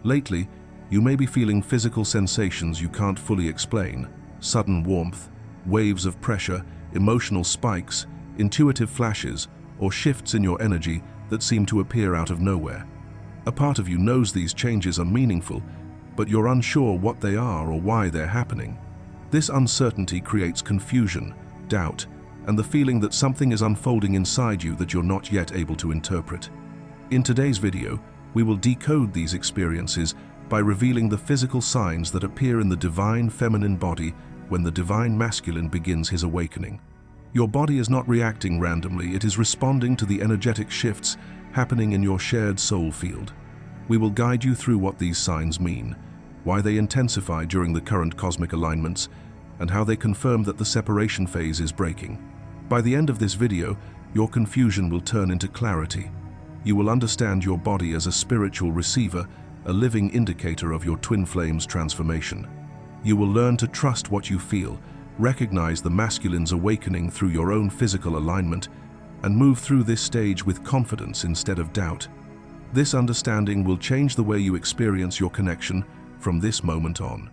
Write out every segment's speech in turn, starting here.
Lately, you may be feeling physical sensations you can't fully explain: sudden warmth, waves of pressure, emotional spikes, intuitive flashes, or shifts in your energy that seem to appear out of nowhere. A part of you knows these changes are meaningful, but you're unsure what they are or why they're happening. This uncertainty creates confusion, doubt, and the feeling that something is unfolding inside you that you're not yet able to interpret. In today's video, we will decode these experiences by revealing the physical signs that appear in the divine feminine body when the divine masculine begins his awakening. Your body is not reacting randomly, it is responding to the energetic shifts happening in your shared soul field. We will guide you through what these signs mean, why they intensify during the current cosmic alignments, and how they confirm that the separation phase is breaking. By the end of this video, your confusion will turn into clarity. You will understand your body as a spiritual receiver, a living indicator of your twin flames transformation. You will learn to trust what you feel, recognize the masculine's awakening through your own physical alignment, and move through this stage with confidence instead of doubt. This understanding will change the way you experience your connection from this moment on.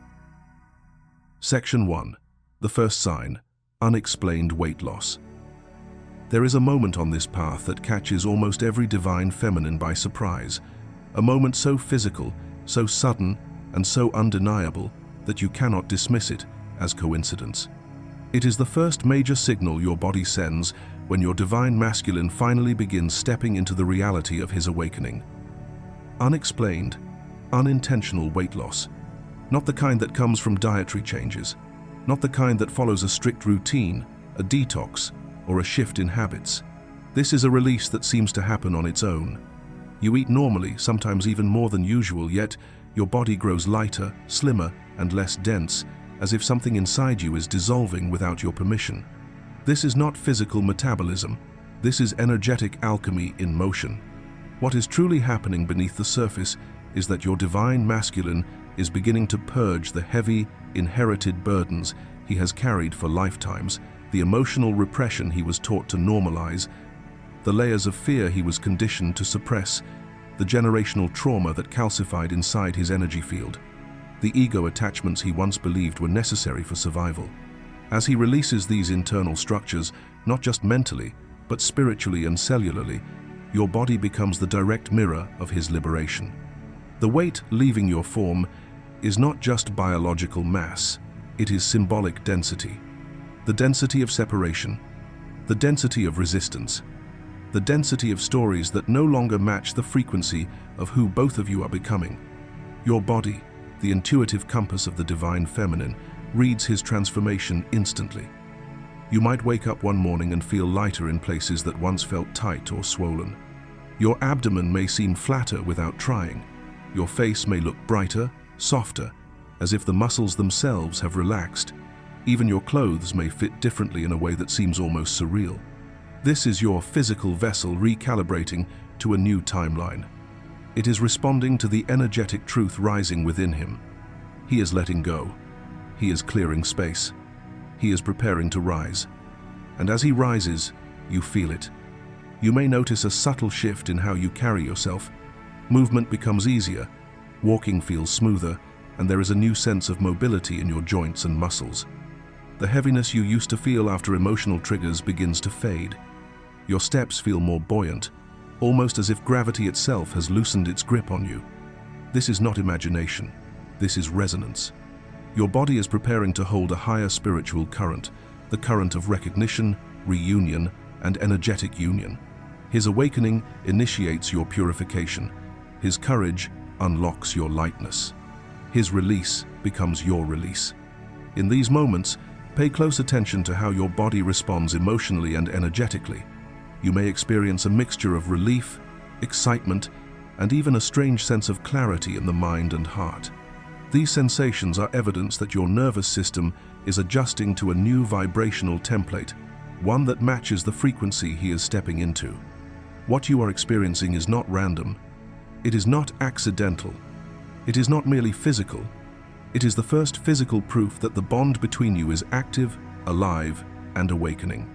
Section 1. The first sign: unexplained weight loss. There is a moment on this path that catches almost every divine feminine by surprise, a moment so physical, so sudden, and so undeniable that you cannot dismiss it as coincidence. It is the first major signal your body sends when your divine masculine finally begins stepping into the reality of his awakening. Unexplained, unintentional weight loss. Not the kind that comes from dietary changes, not the kind that follows a strict routine, a detox, or a shift in habits. This is a release that seems to happen on its own. You eat normally, sometimes even more than usual, yet your body grows lighter, slimmer, and less dense, as if something inside you is dissolving without your permission. This is not physical metabolism. This is energetic alchemy in motion. What is truly happening beneath the surface is that your divine masculine is beginning to purge the heavy, inherited burdens he has carried for lifetimes, the emotional repression he was taught to normalize, the layers of fear he was conditioned to suppress, the generational trauma that calcified inside his energy field, the ego attachments he once believed were necessary for survival. As he releases these internal structures, not just mentally, but spiritually and cellularly, your body becomes the direct mirror of his liberation. The weight leaving your form is not just biological mass, it is symbolic density. The density of separation, the density of resistance, the density of stories that no longer match the frequency of who both of you are becoming. Your body, the intuitive compass of the divine feminine, reads his transformation instantly. You might wake up one morning and feel lighter in places that once felt tight or swollen. Your abdomen may seem flatter without trying. Your face may look brighter, softer, as if the muscles themselves have relaxed. Even your clothes may fit differently in a way that seems almost surreal. This is your physical vessel recalibrating to a new timeline. It is responding to the energetic truth rising within him. He is letting go. He is clearing space. He is preparing to rise. And as he rises, you feel it. You may notice a subtle shift in how you carry yourself. Movement becomes easier, walking feels smoother, and there is a new sense of mobility in your joints and muscles. The heaviness you used to feel after emotional triggers begins to fade. Your steps feel more buoyant, almost as if gravity itself has loosened its grip on you. This is not imagination. This is resonance. Your body is preparing to hold a higher spiritual current, the current of recognition, reunion, and energetic union. His awakening initiates your purification. His courage unlocks your lightness. His release becomes your release. In these moments, pay close attention to how your body responds emotionally and energetically. You may experience a mixture of relief, excitement, and even a strange sense of clarity in the mind and heart. These sensations are evidence that your nervous system is adjusting to a new vibrational template, one that matches the frequency he is stepping into. What you are experiencing is not random. It is not accidental. It is not merely physical. It is the first physical proof that the bond between you is active, alive, and awakening.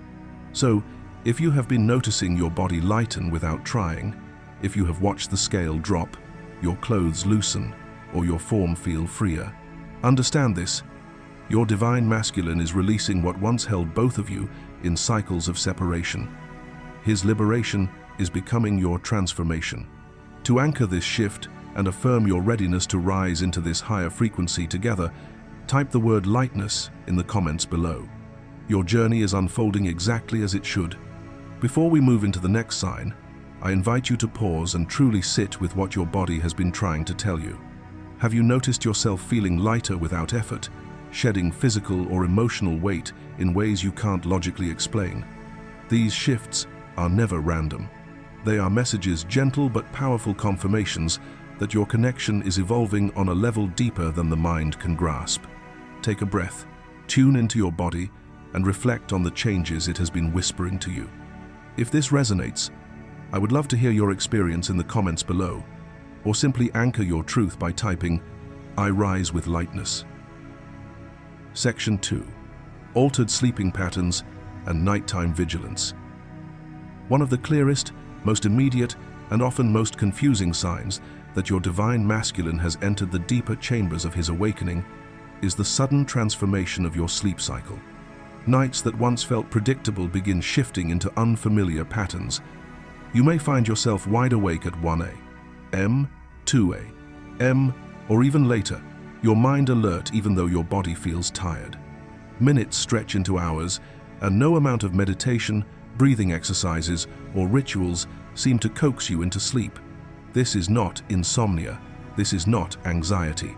So, if you have been noticing your body lighten without trying, if you have watched the scale drop, your clothes loosen, or your form feel freer. Understand this. Your divine masculine is releasing what once held both of you in cycles of separation. His liberation is becoming your transformation. To anchor this shift and affirm your readiness to rise into this higher frequency together, type the word lightness in the comments below. Your journey is unfolding exactly as it should. Before we move into the next sign, I invite you to pause and truly sit with what your body has been trying to tell you. Have you noticed yourself feeling lighter without effort, shedding physical or emotional weight in ways you can't logically explain? These shifts are never random. They are messages, gentle but powerful confirmations that your connection is evolving on a level deeper than the mind can grasp. Take a breath, tune into your body, and reflect on the changes it has been whispering to you. If this resonates, I would love to hear your experience in the comments below, or simply anchor your truth by typing, "I rise with lightness." Section 2. Altered sleeping patterns and nighttime vigilance. One of the clearest, most immediate, and often most confusing signs that your divine masculine has entered the deeper chambers of his awakening is the sudden transformation of your sleep cycle. Nights that once felt predictable begin shifting into unfamiliar patterns. You may find yourself wide awake at 1 a.m., 2 a.m., or even later, your mind alert even though your body feels tired. Minutes stretch into hours, and no amount of meditation, breathing exercises, or rituals seem to coax you into sleep. This is not insomnia. This is not anxiety.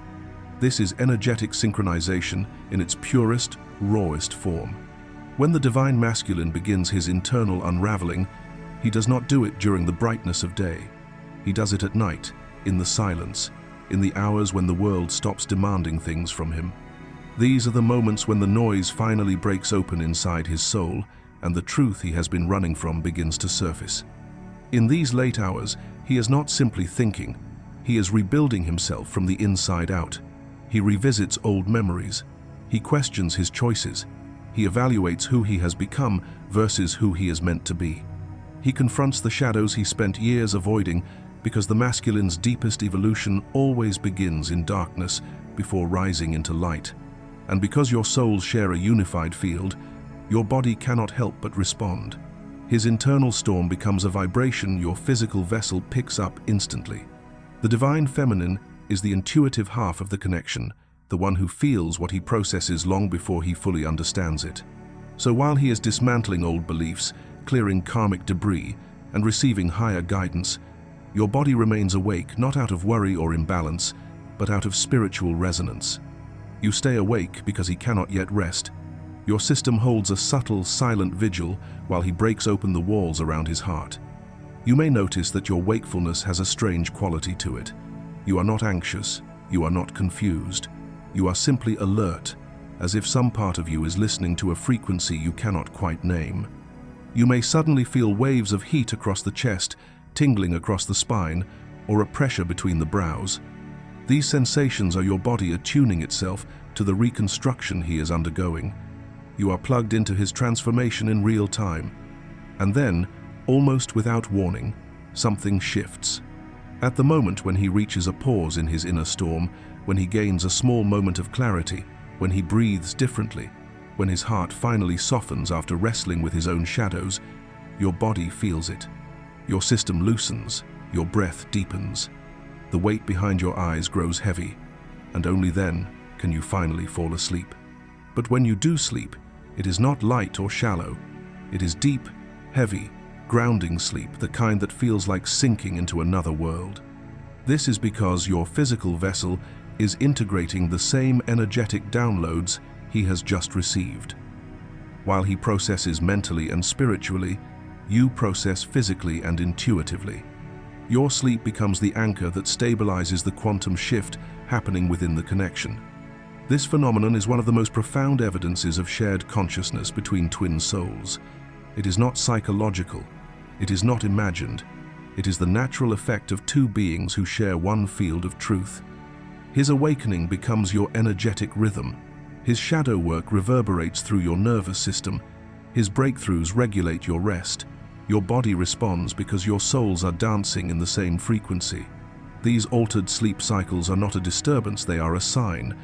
This is energetic synchronization in its purest, rawest form. When the divine masculine begins his internal unraveling, he does not do it during the brightness of day. He does it at night, in the silence, in the hours when the world stops demanding things from him. These are the moments when the noise finally breaks open inside his soul and the truth he has been running from begins to surface. In these late hours, he is not simply thinking. He is rebuilding himself from the inside out. He revisits old memories. He questions his choices. He evaluates who he has become versus who he is meant to be. He confronts the shadows he spent years avoiding, because the masculine's deepest evolution always begins in darkness before rising into light. And because your souls share a unified field, your body cannot help but respond. His internal storm becomes a vibration your physical vessel picks up instantly. The divine feminine is the intuitive half of the connection, the one who feels what he processes long before he fully understands it. So while he is dismantling old beliefs, clearing karmic debris, and receiving higher guidance, your body remains awake not out of worry or imbalance, but out of spiritual resonance. You stay awake because he cannot yet rest. Your system holds a subtle, silent vigil while he breaks open the walls around his heart. You may notice that your wakefulness has a strange quality to it. You are not anxious, you are not confused. You are simply alert, as if some part of you is listening to a frequency you cannot quite name. You may suddenly feel waves of heat across the chest, tingling across the spine, or a pressure between the brows. These sensations are your body attuning itself to the reconstruction he is undergoing. You are plugged into his transformation in real time. And then, almost without warning, something shifts. At the moment when he reaches a pause in his inner storm, when he gains a small moment of clarity, when he breathes differently, when his heart finally softens after wrestling with his own shadows, your body feels it. Your system loosens, your breath deepens. The weight behind your eyes grows heavy, and only then can you finally fall asleep. But when you do sleep, it is not light or shallow. It is deep, heavy, grounding sleep, the kind that feels like sinking into another world. This is because your physical vessel is integrating the same energetic downloads he has just received. While he processes mentally and spiritually, you process physically and intuitively. Your sleep becomes the anchor that stabilizes the quantum shift happening within the connection. This phenomenon is one of the most profound evidences of shared consciousness between twin souls. It is not psychological. It is not imagined. It is the natural effect of two beings who share one field of truth. His awakening becomes your energetic rhythm. His shadow work reverberates through your nervous system. His breakthroughs regulate your rest. Your body responds because your souls are dancing in the same frequency. These altered sleep cycles are not a disturbance, they are a sign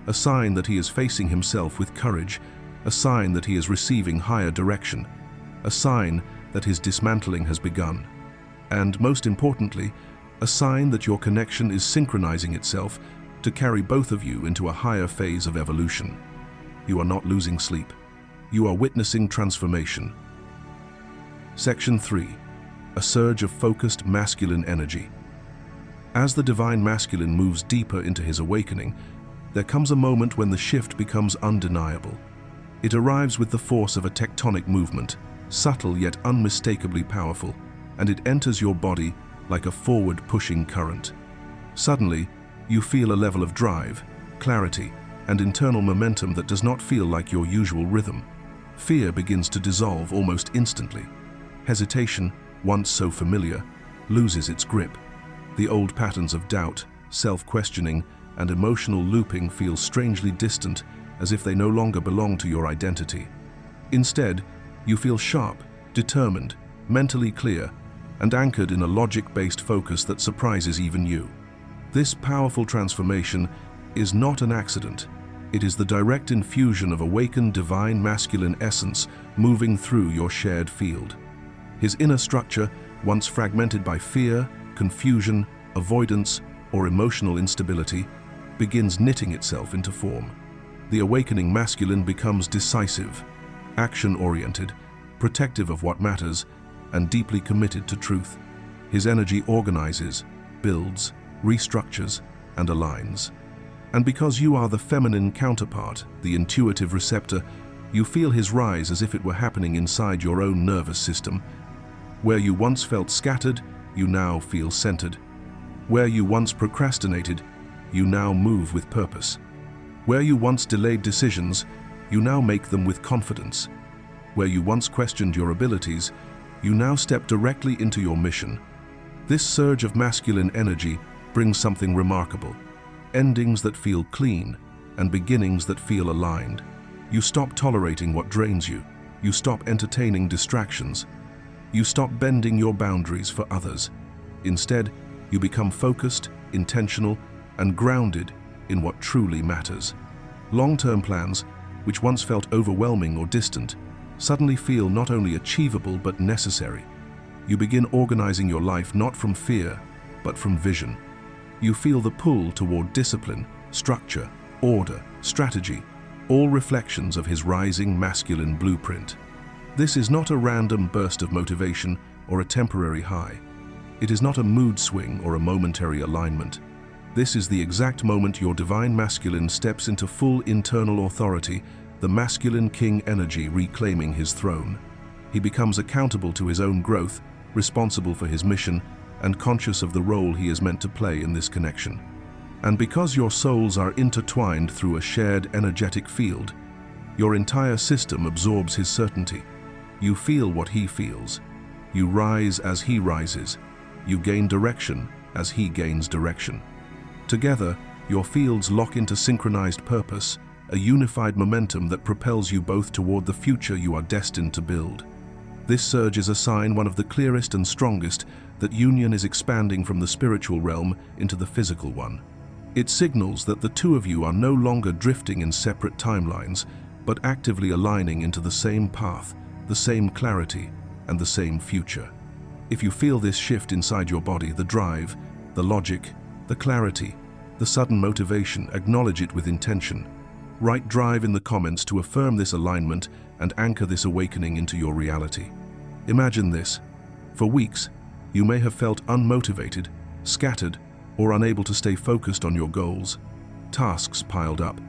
that he is facing himself with courage, a sign that he is receiving higher direction, a sign that his dismantling has begun, and most importantly, a sign that your connection is synchronizing itself to carry both of you into a higher phase of evolution. You are not losing sleep. You are witnessing transformation. Section 3. A surge of focused masculine energy. As the divine masculine moves deeper into his awakening, there comes a moment when the shift becomes undeniable. It arrives with the force of a tectonic movement, subtle yet unmistakably powerful, and it enters your body like a forward-pushing current. Suddenly, you feel a level of drive, clarity, and internal momentum that does not feel like your usual rhythm. Fear begins to dissolve almost instantly. Hesitation, once so familiar, loses its grip. The old patterns of doubt, self-questioning, and emotional looping feel strangely distant, as if they no longer belong to your identity. Instead, you feel sharp, determined, mentally clear, and anchored in a logic-based focus that surprises even you. This powerful transformation is not an accident. It is the direct infusion of awakened divine masculine essence moving through your shared field. His inner structure, once fragmented by fear, confusion, avoidance, or emotional instability, begins knitting itself into form. The awakening masculine becomes decisive, action-oriented, protective of what matters, and deeply committed to truth. His energy organizes, builds, restructures, and aligns. And because you are the feminine counterpart, the intuitive receptor, you feel his rise as if it were happening inside your own nervous system. Where you once felt scattered, you now feel centered. Where you once procrastinated, you now move with purpose. Where you once delayed decisions, you now make them with confidence. Where you once questioned your abilities, you now step directly into your mission. This surge of masculine energy brings something remarkable. Endings that feel clean and beginnings that feel aligned. You stop tolerating what drains you. You stop entertaining distractions. You stop bending your boundaries for others. Instead, you become focused, intentional, and grounded in what truly matters. Long-term plans, which once felt overwhelming or distant, suddenly feel not only achievable but necessary. You begin organizing your life not from fear, but from vision. You feel the pull toward discipline, structure, order, strategy, all reflections of his rising masculine blueprint. This is not a random burst of motivation or a temporary high. It is not a mood swing or a momentary alignment. This is the exact moment your divine masculine steps into full internal authority, the masculine king energy reclaiming his throne. He becomes accountable to his own growth, responsible for his mission, and conscious of the role he is meant to play in this connection. And because your souls are intertwined through a shared energetic field, your entire system absorbs his certainty. You feel what he feels. You rise as he rises. You gain direction as he gains direction. Together, your fields lock into synchronized purpose, a unified momentum that propels you both toward the future you are destined to build. This surge is a sign, one of the clearest and strongest, that union is expanding from the spiritual realm into the physical one. It signals that the two of you are no longer drifting in separate timelines, but actively aligning into the same path, the same clarity, and the same future. If you feel this shift inside your body, the drive, the logic, the clarity, the sudden motivation, acknowledge it with intention. Write "drive" in the comments to affirm this alignment and anchor this awakening into your reality. Imagine this. For weeks, you may have felt unmotivated, scattered, or unable to stay focused on your goals. Tasks piled up.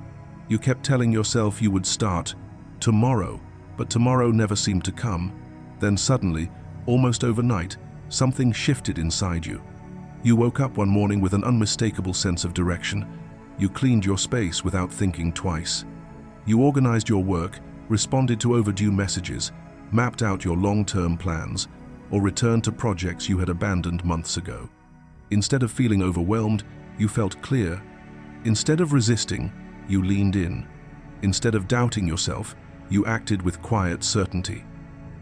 You kept telling yourself you would start tomorrow, but tomorrow never seemed to come. Then suddenly, almost overnight, something shifted inside you. You woke up one morning with an unmistakable sense of direction. You cleaned your space without thinking twice. You organized your work, responded to overdue messages, mapped out your long-term plans, or returned to projects you had abandoned months ago. Instead of feeling overwhelmed, you felt clear. Instead of resisting, you leaned in. Instead of doubting yourself, you acted with quiet certainty.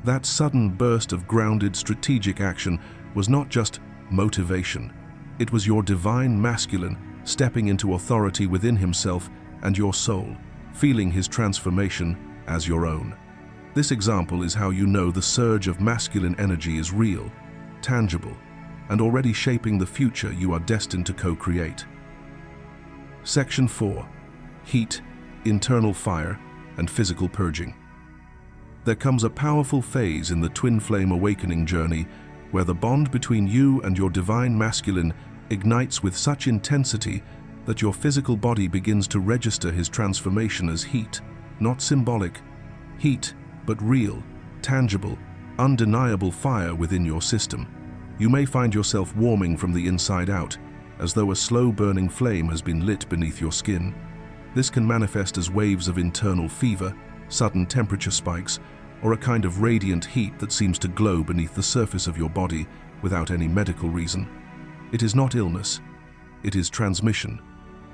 That sudden burst of grounded, strategic action was not just motivation. It was your divine masculine stepping into authority within himself and your soul, feeling his transformation as your own. This example is how you know the surge of masculine energy is real, tangible, and already shaping the future you are destined to co-create. Section 4. Heat, internal fire, and physical purging. There comes a powerful phase in the twin flame awakening journey where the bond between you and your divine masculine ignites with such intensity that your physical body begins to register his transformation as heat, not symbolic, heat, but real, tangible, undeniable fire within your system. You may find yourself warming from the inside out, as though a slow-burning flame has been lit beneath your skin. This can manifest as waves of internal fever, sudden temperature spikes, or a kind of radiant heat that seems to glow beneath the surface of your body without any medical reason. It is not illness, it is transmission.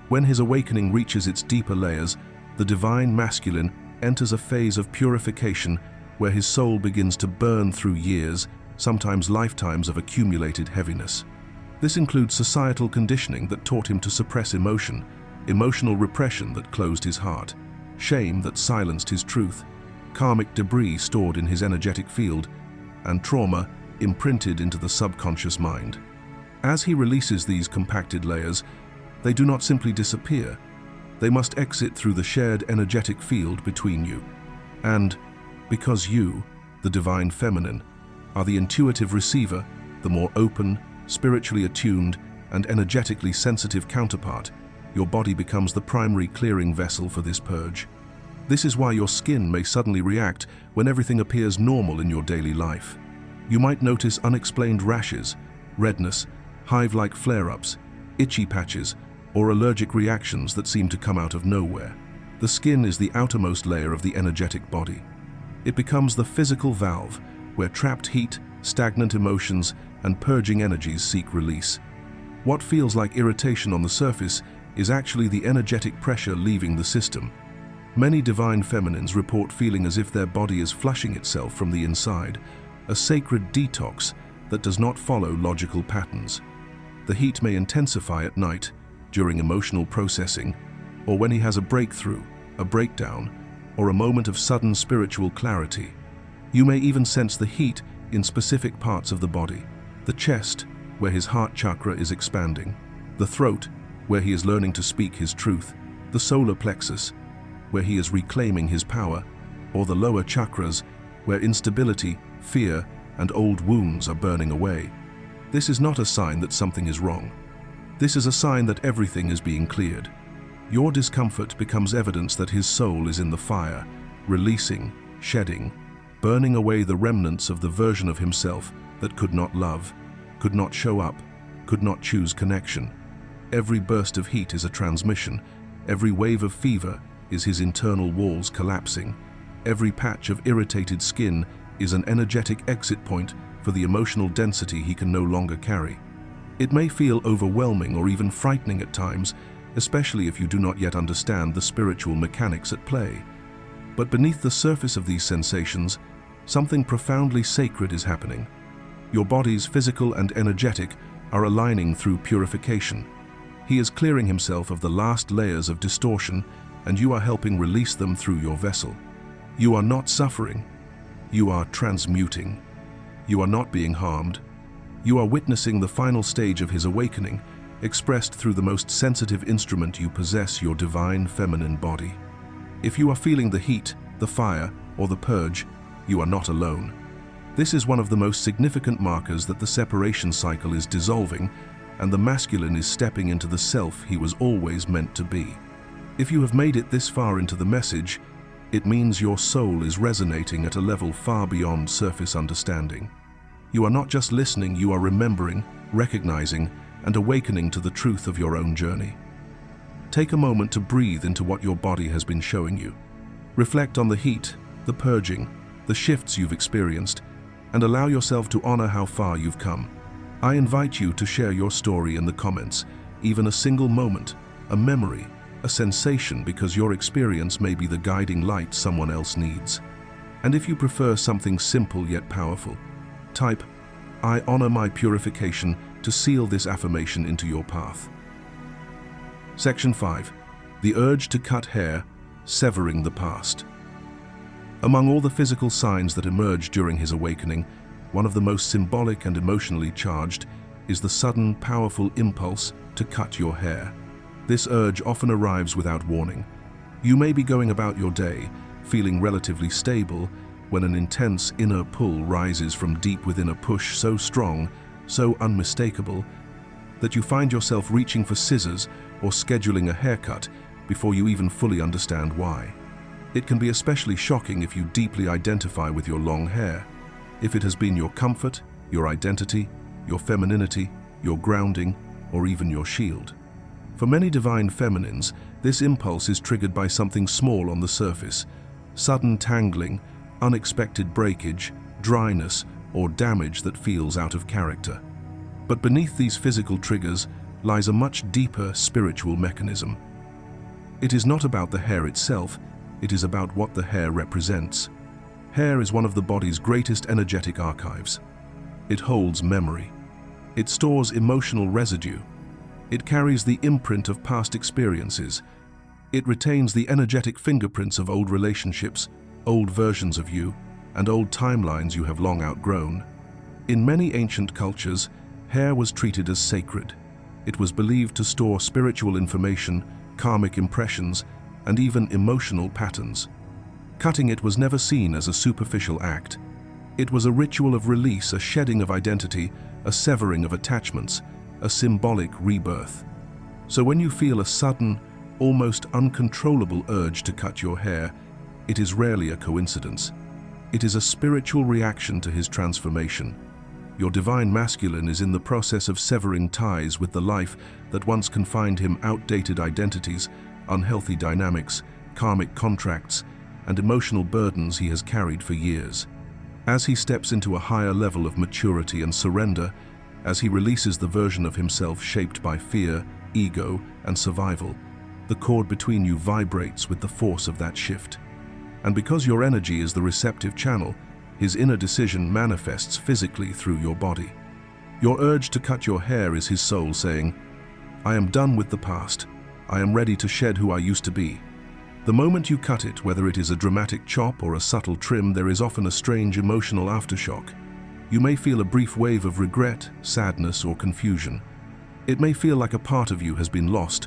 When his awakening reaches its deeper layers, the divine masculine enters a phase of purification where his soul begins to burn through years, sometimes lifetimes of accumulated heaviness. This includes societal conditioning that taught him to suppress emotion, emotional repression that closed his heart, shame that silenced his truth, karmic debris stored in his energetic field, and trauma imprinted into the subconscious mind. As he releases these compacted layers, they do not simply disappear. They must exit through the shared energetic field between you. And because you, the divine feminine, are the intuitive receiver, the more open, spiritually attuned, and energetically sensitive counterpart, your body becomes the primary clearing vessel for this purge. This is why your skin may suddenly react when everything appears normal in your daily life. You might notice unexplained rashes, redness, hive-like flare-ups, itchy patches, or allergic reactions that seem to come out of nowhere. The skin is the outermost layer of the energetic body. It becomes the physical valve where trapped heat, stagnant emotions, and purging energies seek release. What feels like irritation on the surface is actually the energetic pressure leaving the system. Many divine feminines report feeling as if their body is flushing itself from the inside, a sacred detox that does not follow logical patterns. The heat may intensify at night, during emotional processing, or when he has a breakthrough, a breakdown, or a moment of sudden spiritual clarity. You may even sense the heat in specific parts of the body: the chest, where his heart chakra is expanding; the throat, where he is learning to speak his truth; the solar plexus, where he is reclaiming his power; or the lower chakras, where instability, fear, and old wounds are burning away. This is not a sign that something is wrong. This is a sign that everything is being cleared. Your discomfort becomes evidence that his soul is in the fire, releasing, shedding, burning away the remnants of the version of himself that could not love, could not show up, could not choose connection. Every burst of heat is a transmission. Every wave of fever is his internal walls collapsing. Every patch of irritated skin is an energetic exit point for the emotional density he can no longer carry. It may feel overwhelming or even frightening at times, especially if you do not yet understand the spiritual mechanics at play. But beneath the surface of these sensations, something profoundly sacred is happening. Your body's physical and energetic are aligning through purification. He is clearing himself of the last layers of distortion, and you are helping release them through your vessel. You are not suffering. You are transmuting. You are not being harmed. You are witnessing the final stage of his awakening, expressed through the most sensitive instrument you possess, your divine feminine body. If you are feeling the heat, the fire, or the purge, you are not alone. This is one of the most significant markers that the separation cycle is dissolving and the masculine is stepping into the self he was always meant to be. If you have made it this far into the message, it means your soul is resonating at a level far beyond surface understanding. You are not just listening, you are remembering, recognizing, and awakening to the truth of your own journey. Take a moment to breathe into what your body has been showing you. Reflect on the heat, the purging, the shifts you've experienced, and allow yourself to honor how far you've come. I invite you to share your story in the comments, even a single moment, a memory, a sensation, because your experience may be the guiding light someone else needs. And if you prefer something simple yet powerful, type, "I honor my purification" to seal this affirmation into your path. Section 5. The urge to cut hair, severing the past. Among all the physical signs that emerge during his awakening, one of the most symbolic and emotionally charged is the sudden, powerful impulse to cut your hair. This urge often arrives without warning. You may be going about your day, feeling relatively stable, when an intense inner pull rises from deep within, a push so strong, so unmistakable, that you find yourself reaching for scissors or scheduling a haircut before you even fully understand why. It can be especially shocking if you deeply identify with your long hair, if it has been your comfort, your identity, your femininity, your grounding, or even your shield. For many divine feminines, this impulse is triggered by something small on the surface: sudden tangling, unexpected breakage, dryness, or damage that feels out of character. But beneath these physical triggers lies a much deeper spiritual mechanism. It is not about the hair itself, it is about what the hair represents. Hair is one of the body's greatest energetic archives. It holds memory. It stores emotional residue. It carries the imprint of past experiences. It retains the energetic fingerprints of old relationships, old versions of you, and old timelines you have long outgrown. In many ancient cultures, hair was treated as sacred. It was believed to store spiritual information, karmic impressions, and even emotional patterns. Cutting it was never seen as a superficial act. It was a ritual of release, a shedding of identity, a severing of attachments, a symbolic rebirth. So when you feel a sudden, almost uncontrollable urge to cut your hair, it is rarely a coincidence. It is a spiritual reaction to his transformation. Your divine masculine is in the process of severing ties with the life that once confined him: outdated identities, unhealthy dynamics, karmic contracts, and emotional burdens he has carried for years. As he steps into a higher level of maturity and surrender, as he releases the version of himself shaped by fear, ego, and survival, the cord between you vibrates with the force of that shift. And because your energy is the receptive channel, his inner decision manifests physically through your body. Your urge to cut your hair is his soul saying, "I am done with the past. I am ready to shed who I used to be." The moment you cut it, whether it is a dramatic chop or a subtle trim, there is often a strange emotional aftershock. You may feel a brief wave of regret, sadness, or confusion. It may feel like a part of you has been lost,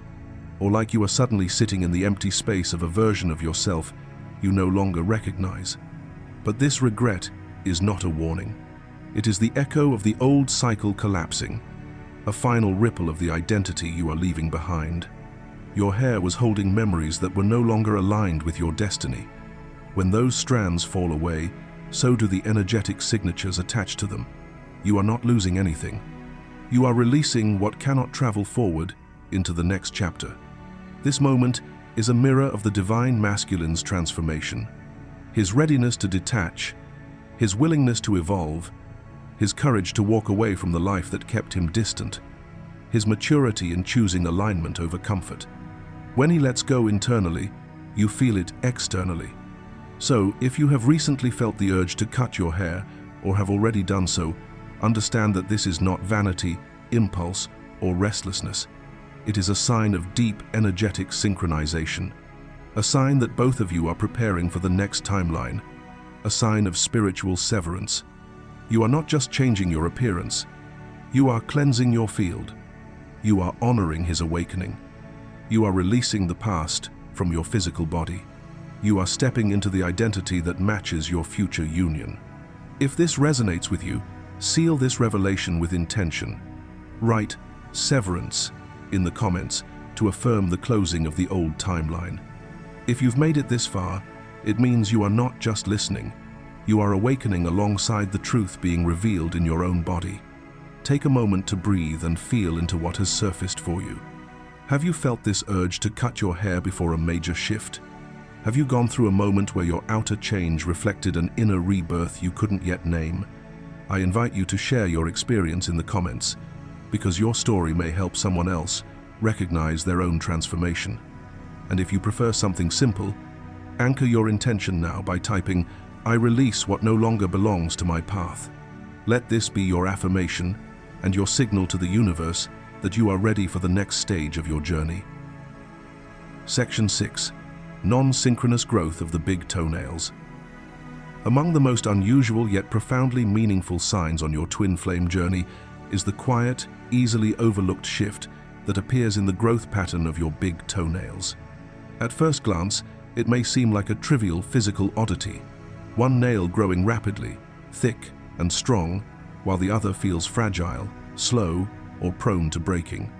or like you are suddenly sitting in the empty space of a version of yourself you no longer recognize. But this regret is not a warning. It is the echo of the old cycle collapsing, a final ripple of the identity you are leaving behind. Your hair was holding memories that were no longer aligned with your destiny. When those strands fall away, so do the energetic signatures attached to them. You are not losing anything. You are releasing what cannot travel forward into the next chapter. This moment is a mirror of the divine masculine's transformation. His readiness to detach, his willingness to evolve, his courage to walk away from the life that kept him distant, his maturity in choosing alignment over comfort. When he lets go internally, you feel it externally. So, if you have recently felt the urge to cut your hair, or have already done so, understand that this is not vanity, impulse, or restlessness. It is a sign of deep, energetic synchronization. A sign that both of you are preparing for the next timeline. A sign of spiritual severance. You are not just changing your appearance. You are cleansing your field. You are honoring his awakening. You are releasing the past from your physical body. You are stepping into the identity that matches your future union. If this resonates with you, seal this revelation with intention. Write "severance" in the comments to affirm the closing of the old timeline. If you've made it this far, it means you are not just listening. You are awakening alongside the truth being revealed in your own body. Take a moment to breathe and feel into what has surfaced for you. Have you felt this urge to cut your hair before a major shift? Have you gone through a moment where your outer change reflected an inner rebirth you couldn't yet name? I invite you to share your experience in the comments, because your story may help someone else recognize their own transformation. And if you prefer something simple, anchor your intention now by typing, "I release what no longer belongs to my path." Let this be your affirmation, and your signal to the universe that you are ready for the next stage of your journey. Section 6. Non-synchronous growth of the big toenails. Among the most unusual yet profoundly meaningful signs on your twin flame journey is the quiet, easily overlooked shift that appears in the growth pattern of your big toenails. At first glance, it may seem like a trivial physical oddity, one nail growing rapidly, thick and strong, while the other feels fragile, slow, or prone to breaking.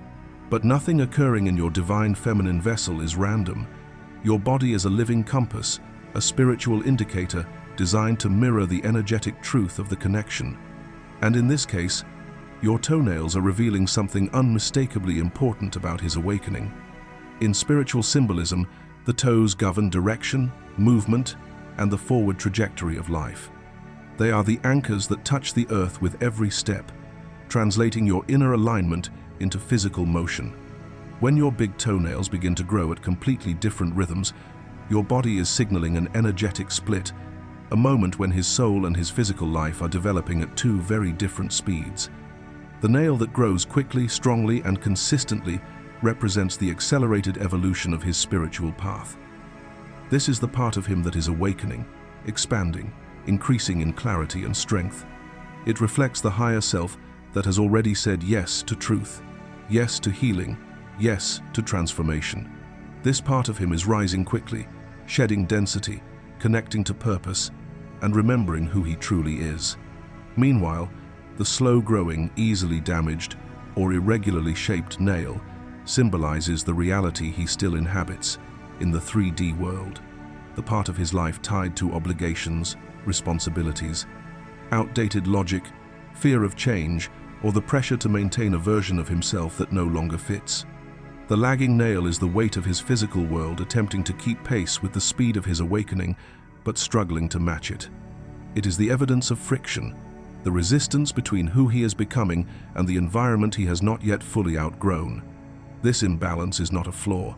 But nothing occurring in your divine feminine vessel is random. Your body is a living compass, a spiritual indicator designed to mirror the energetic truth of the connection. And in this case, your toenails are revealing something unmistakably important about his awakening. In spiritual symbolism, the toes govern direction, movement, and the forward trajectory of life. They are the anchors that touch the earth with every step, translating your inner alignment into physical motion. When your big toenails begin to grow at completely different rhythms, your body is signaling an energetic split, a moment when his soul and his physical life are developing at two very different speeds. The nail that grows quickly, strongly, and consistently represents the accelerated evolution of his spiritual path. This is the part of him that is awakening, expanding, increasing in clarity and strength. It reflects the higher self that has already said yes to truth, yes to healing, yes to transformation. This part of him is rising quickly, shedding density, connecting to purpose, and remembering who he truly is. Meanwhile, the slow-growing, easily damaged, or irregularly shaped nail symbolizes the reality he still inhabits in the 3D world, the part of his life tied to obligations, responsibilities, outdated logic, fear of change, or the pressure to maintain a version of himself that no longer fits. The lagging nail is the weight of his physical world attempting to keep pace with the speed of his awakening, but struggling to match it. It is the evidence of friction, the resistance between who he is becoming and the environment he has not yet fully outgrown. This imbalance is not a flaw.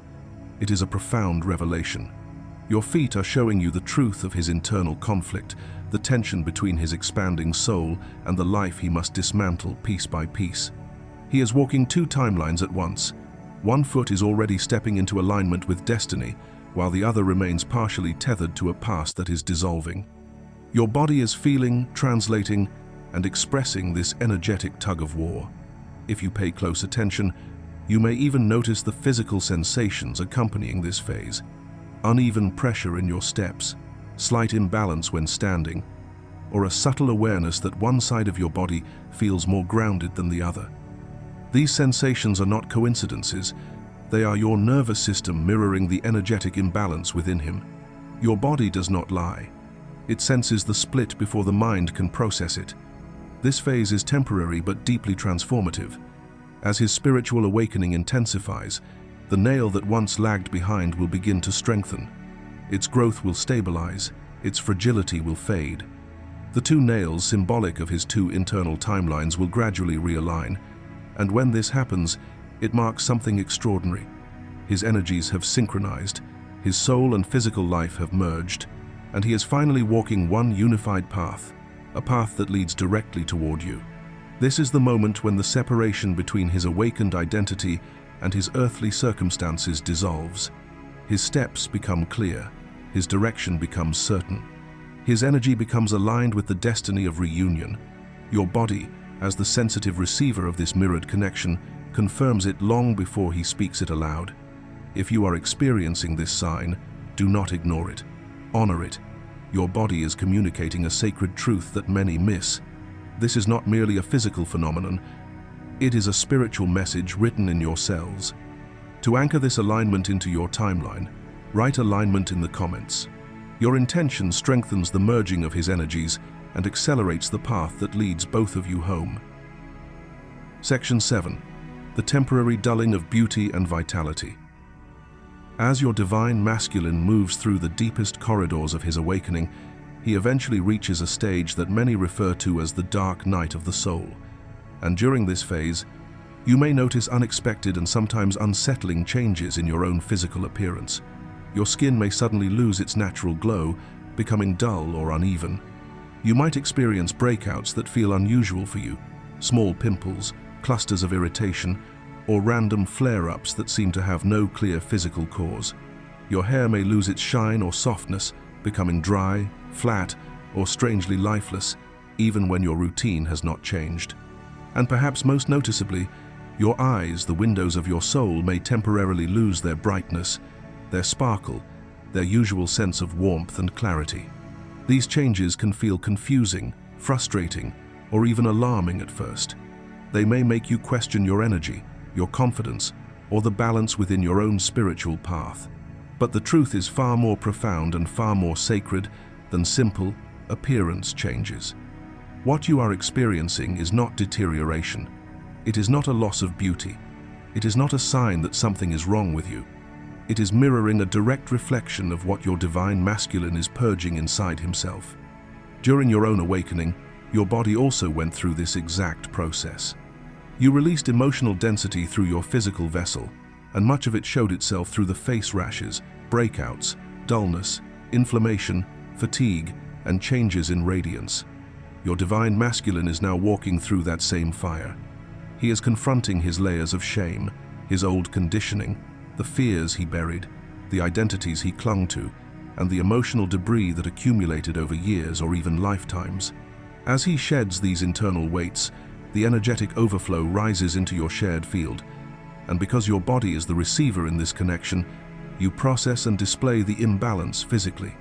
It is a profound revelation. Your feet are showing you the truth of his internal conflict, the tension between his expanding soul and the life he must dismantle piece by piece. He is walking two timelines at once. One foot is already stepping into alignment with destiny, while the other remains partially tethered to a past that is dissolving. Your body is feeling, translating, and expressing this energetic tug-of-war. If you pay close attention, you may even notice the physical sensations accompanying this phase. Uneven pressure in your steps, slight imbalance when standing, or a subtle awareness that one side of your body feels more grounded than the other. These sensations are not coincidences. They are your nervous system mirroring the energetic imbalance within him. Your body does not lie. It senses the split before the mind can process it. This phase is temporary but deeply transformative. As his spiritual awakening intensifies, the nail that once lagged behind will begin to strengthen. Its growth will stabilize, its fragility will fade. The two nails, symbolic of his two internal timelines, will gradually realign, and when this happens, it marks something extraordinary. His energies have synchronized, his soul and physical life have merged, and he is finally walking one unified path, a path that leads directly toward you. This is the moment when the separation between his awakened identity and his earthly circumstances dissolves. His steps become clear, his direction becomes certain. His energy becomes aligned with the destiny of reunion. Your body, as the sensitive receiver of this mirrored connection, confirms it long before he speaks it aloud. If you are experiencing this sign, do not ignore it. Honor it. Your body is communicating a sacred truth that many miss. This is not merely a physical phenomenon. It is a spiritual message written in your cells. To anchor this alignment into your timeline, write alignment in the comments. Your intention strengthens the merging of his energies and accelerates the path that leads both of you home. Section 7. The temporary dulling of beauty and vitality. As your divine masculine moves through the deepest corridors of his awakening, he eventually reaches a stage that many refer to as the dark night of the soul. And during this phase, you may notice unexpected and sometimes unsettling changes in your own physical appearance. Your skin may suddenly lose its natural glow, becoming dull or uneven. You might experience breakouts that feel unusual for you, small pimples, clusters of irritation, or random flare-ups that seem to have no clear physical cause. Your hair may lose its shine or softness, becoming dry, flat, or strangely lifeless, even when your routine has not changed. And perhaps most noticeably, your eyes, the windows of your soul, may temporarily lose their brightness, their sparkle, their usual sense of warmth and clarity. These changes can feel confusing, frustrating, or even alarming at first. They may make you question your energy, your confidence, or the balance within your own spiritual path. But the truth is far more profound and far more sacred than simple appearance changes. What you are experiencing is not deterioration. It is not a loss of beauty. It is not a sign that something is wrong with you. It is mirroring a direct reflection of what your divine masculine is purging inside himself. During your own awakening, your body also went through this exact process. You released emotional density through your physical vessel, and much of it showed itself through the face rashes, breakouts, dullness, inflammation, fatigue, and changes in radiance. Your divine masculine is now walking through that same fire. He is confronting his layers of shame, his old conditioning, the fears he buried, the identities he clung to, and the emotional debris that accumulated over years or even lifetimes. As he sheds these internal weights, the energetic overflow rises into your shared field, and because your body is the receiver in this connection, you process and display the imbalance physically.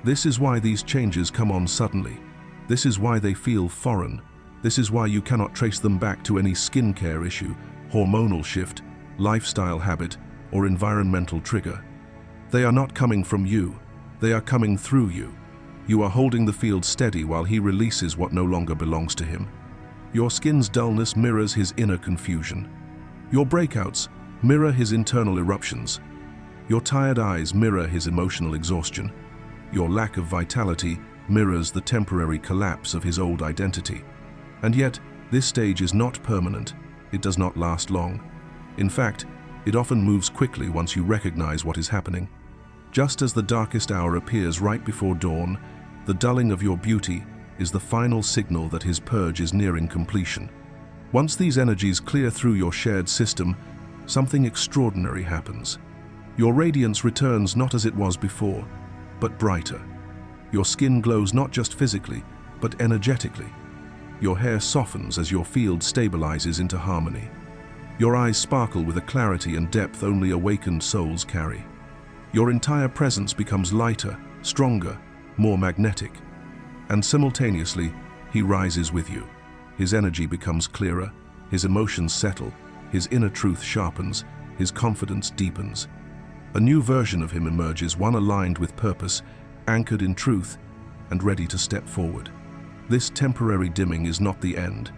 This is why these changes come on suddenly. This is why they feel foreign. This is why you cannot trace them back to any skincare issue, hormonal shift, lifestyle habit, or environmental trigger. They are not coming from you. They are coming through you. You are holding the field steady while he releases what no longer belongs to him. Your skin's dullness mirrors his inner confusion. Your breakouts mirror his internal eruptions. Your tired eyes mirror his emotional exhaustion. Your lack of vitality mirrors the temporary collapse of his old identity. And yet, this stage is not permanent. It does not last long. In fact, it often moves quickly once you recognize what is happening. Just as the darkest hour appears right before dawn, the dulling of your beauty is the final signal that his purge is nearing completion. Once these energies clear through your shared system, something extraordinary happens. Your radiance returns not as it was before, but brighter. Your skin glows not just physically, but energetically. Your hair softens as your field stabilizes into harmony. Your eyes sparkle with a clarity and depth only awakened souls carry. Your entire presence becomes lighter, stronger, more magnetic. And simultaneously, he rises with you. His energy becomes clearer, his emotions settle, his inner truth sharpens, his confidence deepens. A new version of him emerges, one aligned with purpose, anchored in truth, and ready to step forward. This temporary dimming is not the end.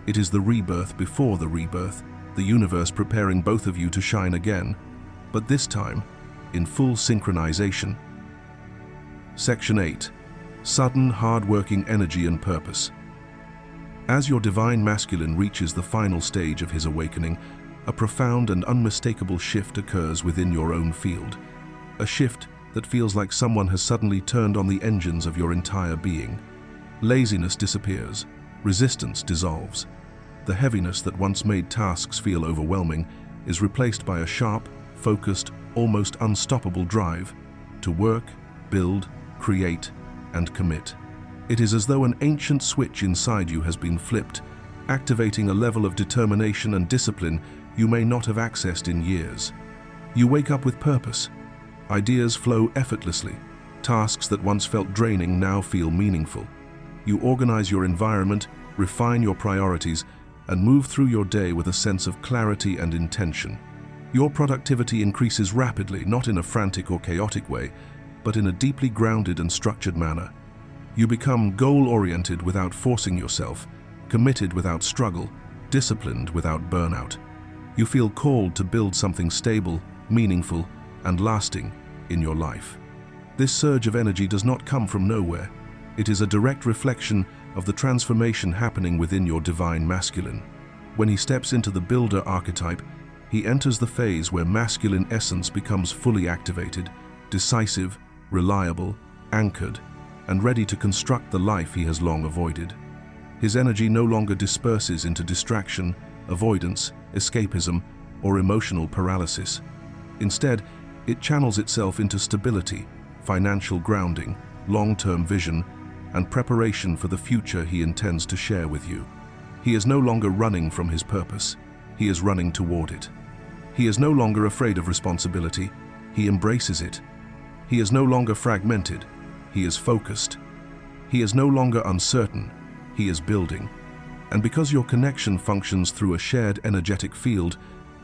It is the rebirth before the rebirth, the universe preparing both of you to shine again, but this time, in full synchronization. Section 8. Sudden, hard-working energy and purpose. As your divine masculine reaches the final stage of his awakening, a profound and unmistakable shift occurs within your own field. A shift that feels like someone has suddenly turned on the engines of your entire being. Laziness disappears, resistance dissolves. The heaviness that once made tasks feel overwhelming is replaced by a sharp, focused, almost unstoppable drive to work, build, create, and commit. It is as though an ancient switch inside you has been flipped, activating a level of determination and discipline you may not have accessed in years. You wake up with purpose. Ideas flow effortlessly. Tasks that once felt draining now feel meaningful. You organize your environment, refine your priorities, and move through your day with a sense of clarity and intention. Your productivity increases rapidly, not in a frantic or chaotic way, but in a deeply grounded and structured manner. You become goal-oriented without forcing yourself, committed without struggle, disciplined without burnout. You feel called to build something stable, meaningful, and lasting in your life. This surge of energy does not come from nowhere. It is a direct reflection of the transformation happening within your divine masculine. When he steps into the builder archetype, he enters the phase where masculine essence becomes fully activated, decisive, reliable, anchored, and ready to construct the life he has long avoided. His energy no longer disperses into distraction, avoidance, escapism, or emotional paralysis. Instead, it channels itself into stability, financial grounding, long-term vision, and preparation for the future he intends to share with you. He is no longer running from his purpose. He is running toward it. He is no longer afraid of responsibility. He embraces it. He is no longer fragmented. He is focused. He is no longer uncertain. He is building. And because your connection functions through a shared energetic field,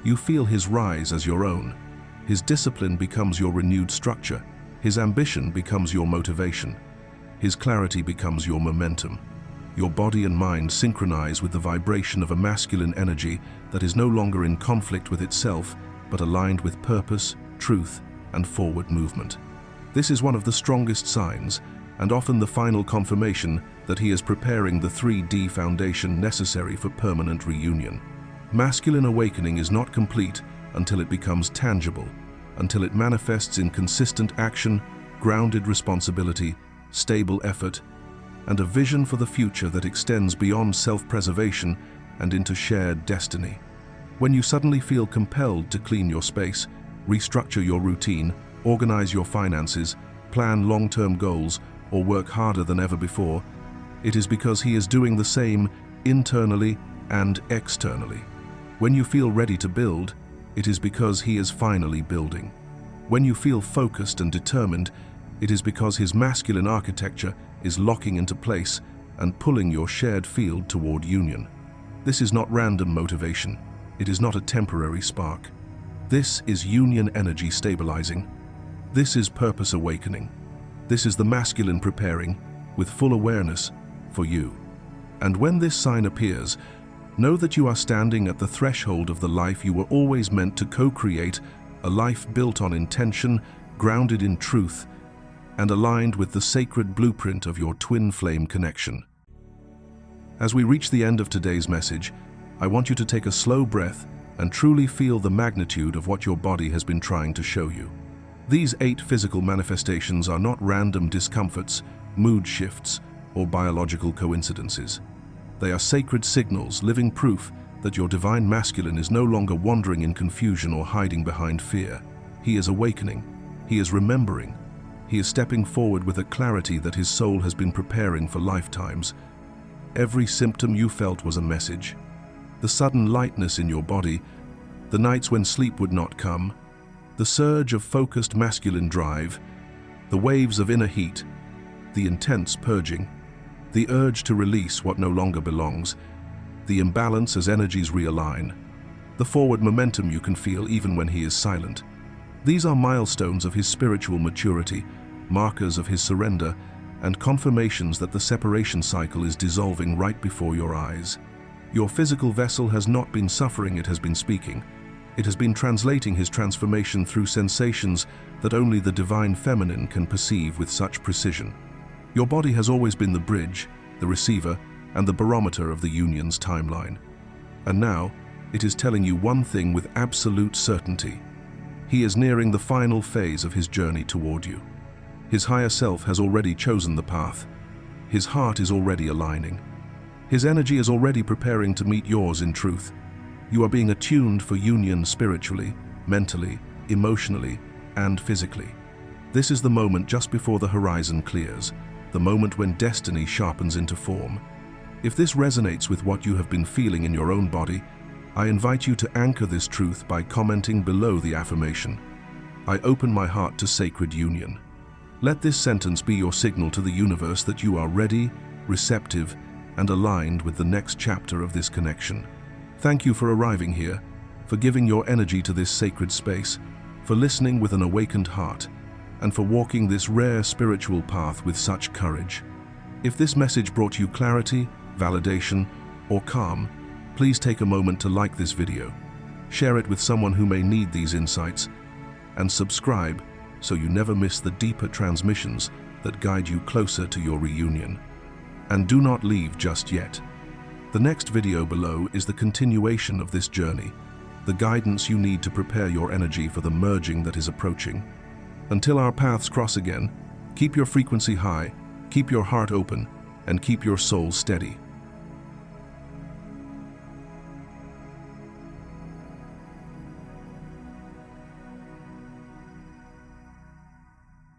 you feel his rise as your own. His discipline becomes your renewed structure. His ambition becomes your motivation. His clarity becomes your momentum. Your body and mind synchronize with the vibration of a masculine energy that is no longer in conflict with itself, but aligned with purpose, truth, and forward movement. This is one of the strongest signs, and often the final confirmation, that he is preparing the 3D foundation necessary for permanent reunion. Masculine awakening is not complete until it becomes tangible, until it manifests in consistent action, grounded responsibility, stable effort, and a vision for the future that extends beyond self-preservation and into shared destiny. When you suddenly feel compelled to clean your space, restructure your routine, organize your finances, plan long-term goals, or work harder than ever before, it is because he is doing the same internally and externally. When you feel ready to build, it is because he is finally building. When you feel focused and determined, it is because his masculine architecture is locking into place and pulling your shared field toward union. This is not random motivation. It is not a temporary spark. This is union energy stabilizing. This is purpose awakening. This is the masculine preparing, with full awareness, for you. And when this sign appears, know that you are standing at the threshold of the life you were always meant to co-create, a life built on intention, grounded in truth, and aligned with the sacred blueprint of your twin flame connection. As we reach the end of today's message, I want you to take a slow breath and truly feel the magnitude of what your body has been trying to show you. These 8 physical manifestations are not random discomforts, mood shifts, or biological coincidences. They are sacred signals, living proof that your divine masculine is no longer wandering in confusion or hiding behind fear. He is awakening. He is remembering. He is stepping forward with a clarity that his soul has been preparing for lifetimes. Every symptom you felt was a message. The sudden lightness in your body, the nights when sleep would not come, the surge of focused masculine drive, the waves of inner heat, the intense purging, the urge to release what no longer belongs, the imbalance as energies realign, the forward momentum you can feel even when he is silent. These are milestones of his spiritual maturity, markers of his surrender, and confirmations that the separation cycle is dissolving right before your eyes. Your physical vessel has not been suffering, it has been speaking. It has been translating his transformation through sensations that only the divine feminine can perceive with such precision. Your body has always been the bridge, the receiver, and the barometer of the union's timeline. And now, it is telling you one thing with absolute certainty. He is nearing the final phase of his journey toward you. His higher self has already chosen the path. His heart is already aligning. His energy is already preparing to meet yours in truth. You are being attuned for union spiritually, mentally, emotionally, and physically. This is the moment just before the horizon clears, the moment when destiny sharpens into form. If this resonates with what you have been feeling in your own body, I invite you to anchor this truth by commenting below the affirmation. I open my heart to sacred union. Let this sentence be your signal to the universe that you are ready, receptive, and aligned with the next chapter of this connection. Thank you for arriving here, for giving your energy to this sacred space, for listening with an awakened heart, and for walking this rare spiritual path with such courage. If this message brought you clarity, validation, or calm, please take a moment to like this video, share it with someone who may need these insights, and subscribe so you never miss the deeper transmissions that guide you closer to your reunion. And do not leave just yet. The next video below is the continuation of this journey, the guidance you need to prepare your energy for the merging that is approaching. Until our paths cross again, keep your frequency high, keep your heart open, and keep your soul steady.